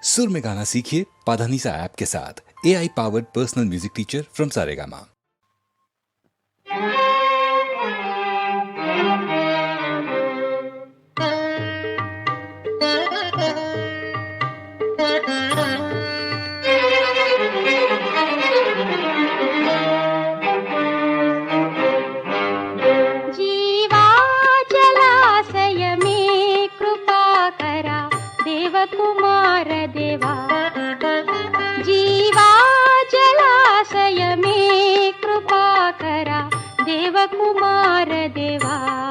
सुर में गाना सीखिए पाधानीसा ऐप के साथ। AI powered personal music teacher from Saregama. Kumar देवा जीवा जलाशय में कृपा करा देव कुमार देवा।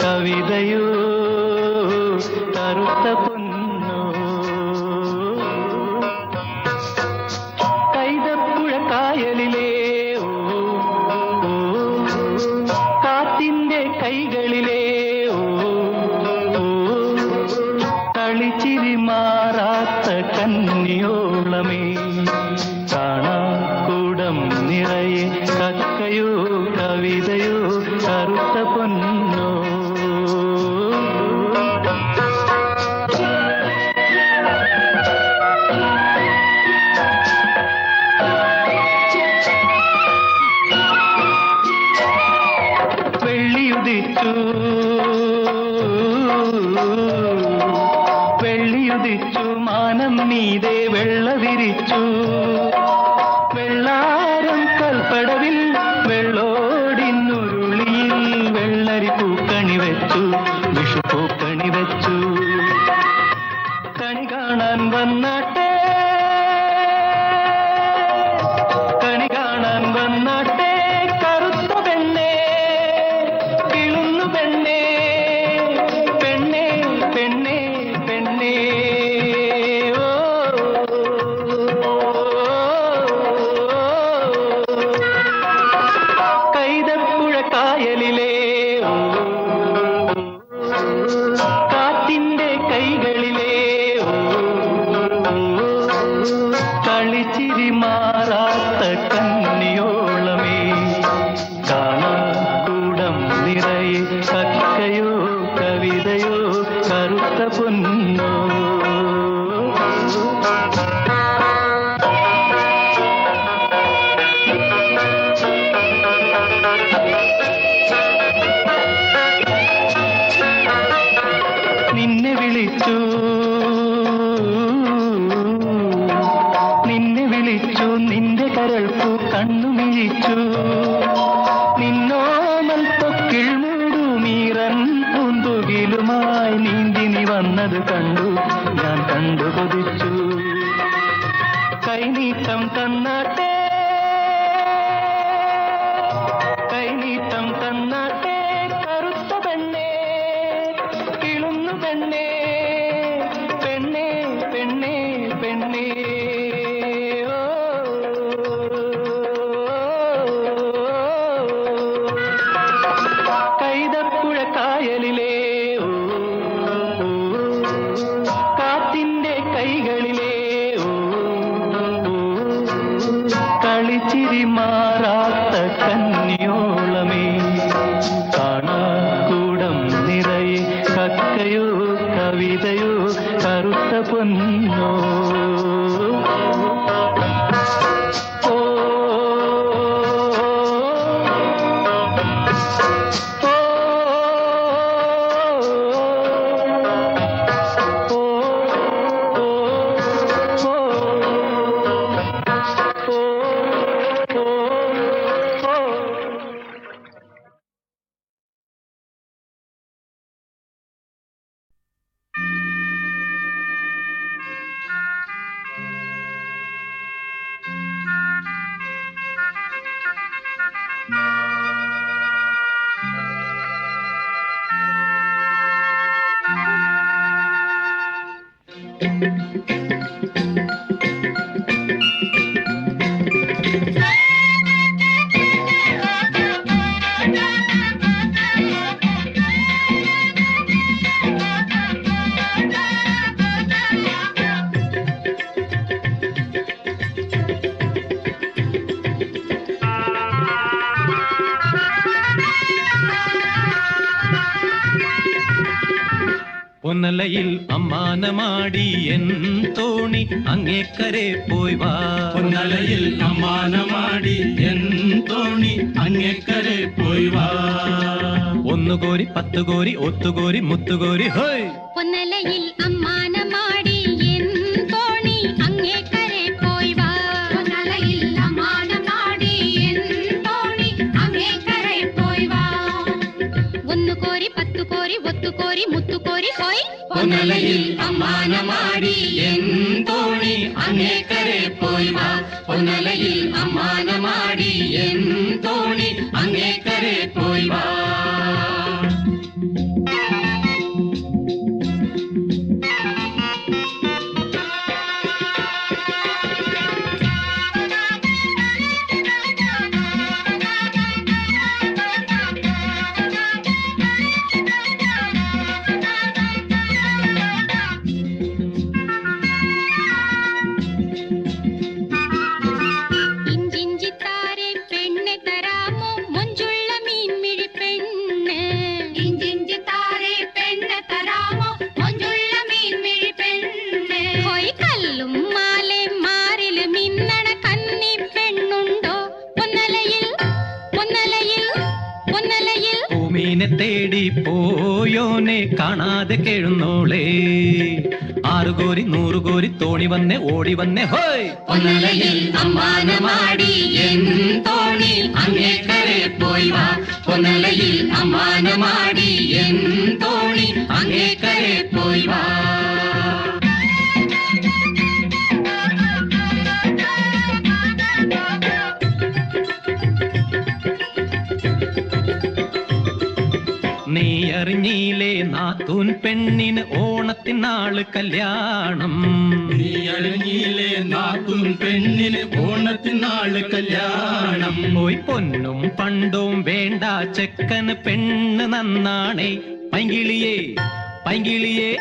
കവിതയോ കറുത്ത പൊന്നോ കളിച്ചിരി മാറാത്ത കന്നിയോളമേ കാണാക്കൂടം നിറയെ കക്കയോ കവിതയോ കറുത്ത പൊന്നോ വെള്ളിയുദിച്ചു മാനം മീതെ വെള്ള വിരിച്ചു വെള്ളാരം കൽപ്പടവിൽ വെള്ളോടിന്നുരുളിയിൽ വെള്ളരി പൂക്കണി വെച്ചു വിഷു പൂക്കണി വെച്ചു കണി കാണാൻ വന്നാട്ടെ കണി കാണാൻ വന്നാട്ടെ കറുത്ത പെണ്ണേ കിളുന്നു പെണ്ണേ പെണ്ണേ പെണ്ണേ പെണ്ണേ കൈതപ്പുഴ കായലിലെ കാറ്റിന്റെ കൈകളിലെ കളിച്ചിരി മാറാത്ത കന്നിയോളമേ കാണാക്കൂടം നിറയെ കക്കയോ കവിതയോ കറുത്ത പൊന്നോ നിന്നെ വിളിച്ചു നിന്റെ കരൾപ്പൂ കണ്ണുമിഴിച്ചു നിന്നോമൽ തൊക്കിൾ മൂടുമീറൻ പൂന്തുകിലുമായി നീന്തി നീ വന്നത് കണ്ടു ഞാൻ കണ്ടു കൊതിച്ചു കൈനീട്ടം തന്നാട്ടെ കൈനീട്ടം തന്നാട്ടെ കറുത്ത പെണ്ണേ കിളുന്നു പെണ്ണേ പെണ്ണേ പെണ്ണേ പെണ്ണേ കൈതപ്പുഴ കായലിലെ കാറ്റിന്റെ കൈകളിലെ കളിച്ചിരി മാറാത്ത കന്നിയോളമേ കാണാക്കൂടം നിറയെ കക്കയോ കവിതയോ കറുത്ത പൊന്നോ പൊന്നലയിൽ അമ്മാനമാടി എൻ തോണി അങ്ങേക്കരെ പോയി വാ. പൊന്നലയിൽ അമ്മാനമാടി എൻ തോണി അങ്ങേക്കരെ പോയി വാ. ഒന്നുകോരി പത്തുകോരി ഒത്തുകോരി മുത്തുകോരി ഹോയ്. പൊന്നലയിൽ അമ്മാനമാടി എൻ തോണി അങ്ങേക്കരെ പോയി വാ. പൊന്നലയിൽ അമ്മാനമാടി എൻ തോണി അങ്ങേക്കരെ പോയി വാ. ഒന്നുകോരി പത്തുകോരി ഒത്തുകോരി മുത്തുകോരി ഹോയ്. പൊന്നലയിൽ അമ്മാനമാടി എൻ തോണി അങ്ങേക്കരെ പോയി വാ. പൊന്നലയിൽ അമ്മാനമാടി എൻ തോണി അങ്ങേക്കരെ പോയി വാ. ഭൂമീനെ തേടി പോയോനെ കാണാതെ കേഴുന്നോളേ 6 കോരി 100 കോരി തോണി വന്നേ ഓടി വന്നേ ഹോയ് പൊന്നലയിൽ അമ്മാനമാടി എൻ തോണി അങ്ങേക്കരെ പോയി വാ പൊന്നലയിൽ അമ്മാനമാടി എൻ തോണി അങ്ങേക്കരെ പോയി വാ നീ അറിഞ്ഞീലേ നാത്തൂൻ പെണ്ണിന് ഓണത്തിനാള് കല്യാണം നീ അറിഞ്ഞില്ലേ നാത്തൂൻ പെണ്ണിന് ഓണത്തിനാള് കല്യാണം പോയി പൊന്നും പണ്ടും വേണ്ട ചെക്കന് പെണ്ണ് നന്നാണേ പൈങ്കിളിയേ പൈങ്കിളിയേ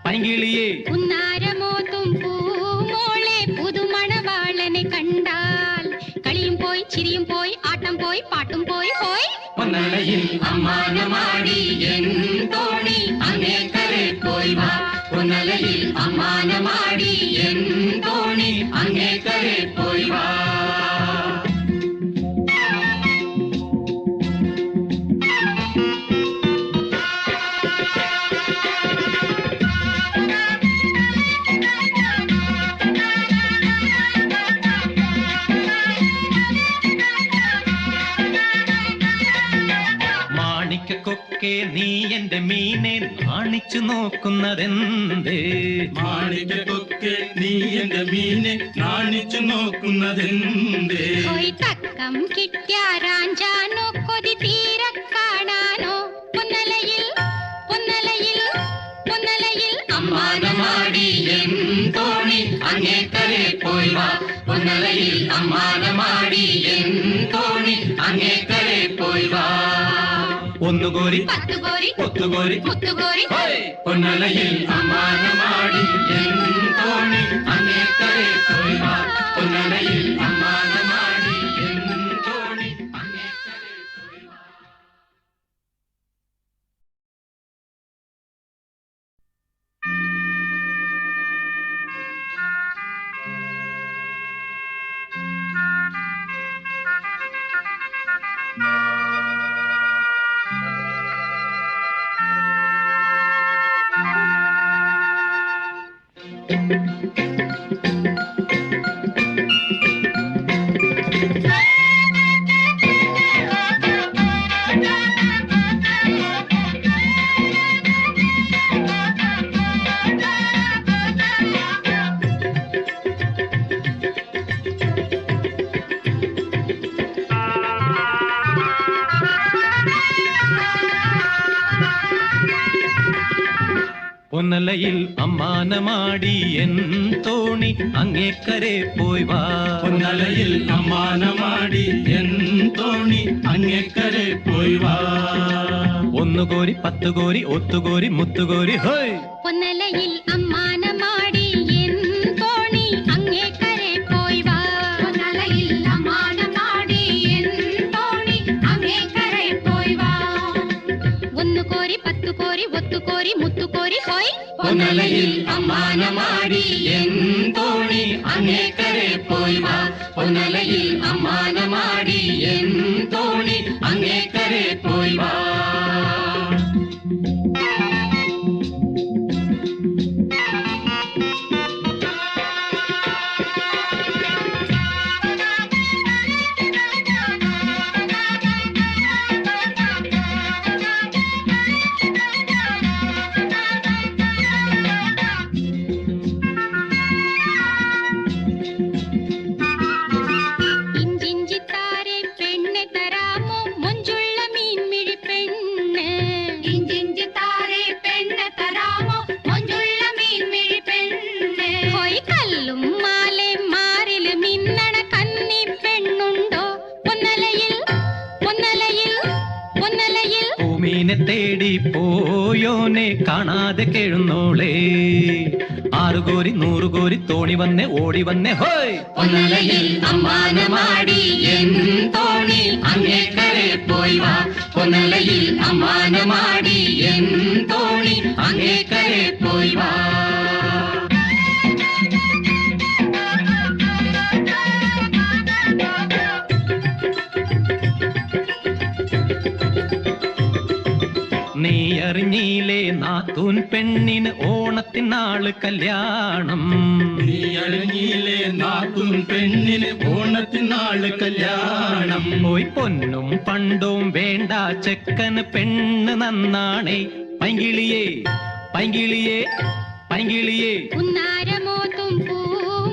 പൈങ്കിളിയേ ഉന്നാരമോത്തും പൂമോളെ പുതുമണവാളനെ കണ്ടാൽ കളിയും പോയി ചിരിയും പോയി ആട്ടം പോയി പാട്ടും പോയി പോയി പൊന്നലയിൽ അമ്മാനമാടി എൻ തോണി അങ്ങേക്കരെ പോയി വാ പൊന്നലയിൽ അമ്മാനമാടി എൻ തോണി അങ്ങേക്കരെ പോയി വാ മാണിക്കൊക്കെ നീ എന്റെ മീനെ നാണിച്ചു നോക്കുന്നതെന്തേ മാണിക്കൊക്കെ നീ എന്റെ മീനെ നാണിച്ചു നോക്കുന്നതെന്തേ പോയി തക്കം കിട്ടിയാരാഞ്ചാനോ കൊതി തീരെ കാണാനോ പൊന്നലയിൽ പൊന്നലയിൽ പൊന്നലയിൽ അമ്മാനമാടി എൻ തോണി അങ്ങേക്കരെ പോയി വാ പൊന്നലയിൽ അമ്മാനമാടി എൻ തോണി അങ്ങേക്കരെ പോയി വാ 1 കോരി 10 കോരി 10 കോരി മുത്തുകോരി പൊന്നലയിൽ അമ്മാനമാടി എൻ തോണി അങ്ങേക്കരെ പോയി വാ പൊന്നലയിൽ അമ്മാനമാടി എൻ തോണി അങ്ങേക്കരെ പോയി വാ പൊന്നലയിൽ അമ്മാനമാടി എൻ തോണി അങ്ങേക്കരെ പോയി വാ പൊന്നലയിൽ അമ്മാനമാടി എൻ തോണി അങ്ങേക്കരെ പോയി വാ 1 കോരി 10 കോരി 1 കോരി മുത്തുകോരി ഹോയ് പൊന്നലയിൽ അമ്മാനമാടി എൻ തോണി അങ്ങേക്കരെ പോയി വാ പൊന്നലയിൽ അമ്മാനമാടി എൻ തോണി അങ്ങേക്കരെ പോയി വാ 1 കോരി 10 കോരി 1 കോരി മുത്തുകോരി ഹോയ് പൊന്നലയിൽ അമ്മാനമാടി എൻ തോണി അങ്ങേക്കരെ പോയി വാ പൊന്നലയിൽ അമ്മാനമാടി എൻ തോണി അങ്ങേക്കരെ പോയി വാ ഇഞ്ചിഞ്ചിത്താരെ പെണ്ണെ തരാമോ മൊഞ്ചുള്ള മീൻമിഴി പെണ്ണ് ഇഞ്ചിഞ്ചിത്താരെ പെണ്ണെ തരാമോ മൊഞ്ചുള്ള മീൻമിഴി പെണ്ണ് ഹോയ് കല്ലും മാലെ മാറില് മിന്നണ കന്നി പെണ്ണുണ്ടോ പൊന്നലയിൽ പൊന്നലയിൽ പൊന്നലയിൽ ഭൂമീനെ തേടി പോയോനെ കാണാതെ കേഴുന്നോളേ 6 കോരി 100 കോരി തോണി വന്നേ ഓടി വന്നേ ഹോയ് പൊന്നലയിൽ അമ്മാനമാടി എൻ തോണി അങ്ങേക്കരെ പോയി വാ പൊന്നലയിൽ അമ്മാനമാടി എൻ തോണി അങ്ങേക്കരെ പോയി വാ അറിഞ്ഞില്ലേ നാത്തൂൻ പെണ്ണിന് ഓണത്തിനാള് കല്യാണം. നീ അറിഞ്ഞില്ലേ നാത്തൂൻ പെണ്ണിന് ഓണത്തിനാള് കല്യാണം. പോയി പൊന്നും പണ്ടും വേണ്ട ചെക്കന് പെണ്ണ് നന്നാണേ. പൈങ്കിളിയേ പൈങ്കിളിയേ പൈങ്കിളിയേ. ഉന്നാരമോ തുമ്പൂ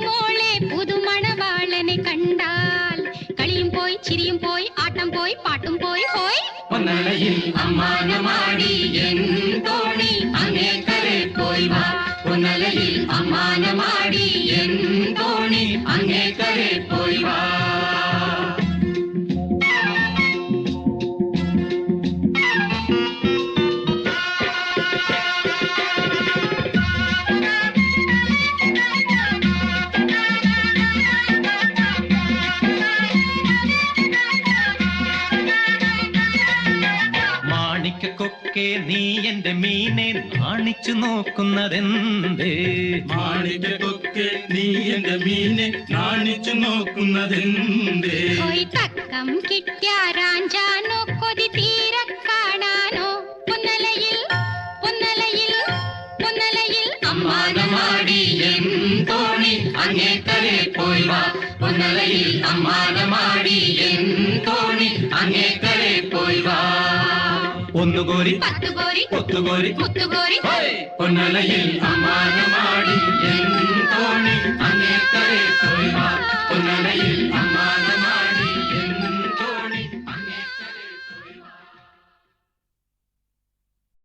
മോളെ പുതുമണവാളനെ കണ്ടാൽ കളിയും പോയി ചിരിയും പോയി ആട്ടം പോയി പാട്ടും പോയി ഹോയ്. പൊന്നലയിൽ അമ്മാനമാടി എൻ തോണി അങ്ങേക്കരെ പോയി വാ. പൊന്നലയിൽ അമ്മാനമാടി എൻ തോണി അങ്ങേക്കരെ പോയി വാ. മാണിക്കൊക്കെ നീ എന്റെ മീനെ നാണിച്ചു നോക്കുന്നതെന്തേ? മാണിക്കൊക്കെ നീ എന്റെ മീനെ നാണിച്ചു നോക്കുന്നതെന്തേ? ഹോയ് തക്കം കിട്ടിയാരാഞ്ചാനോ കൊതി തീരെ കാണാനോ. പൊന്നലയിൽ പൊന്നലയിൽ പൊന്നലയിൽ അമ്മാനമാടി എൻ തോണി അങ്ങേക്കരെ പോയി വാ. പൊന്നലയിൽ അമ്മാനമാടി എൻ തോണി അങ്ങേക്കരെ പോയി വാ. ഒന്നുകോരി പത്തുകോരി ഒത്തുകോരി മുത്തുകോരി പൊന്നലയിൽ അമ്മാനമാടി എൻ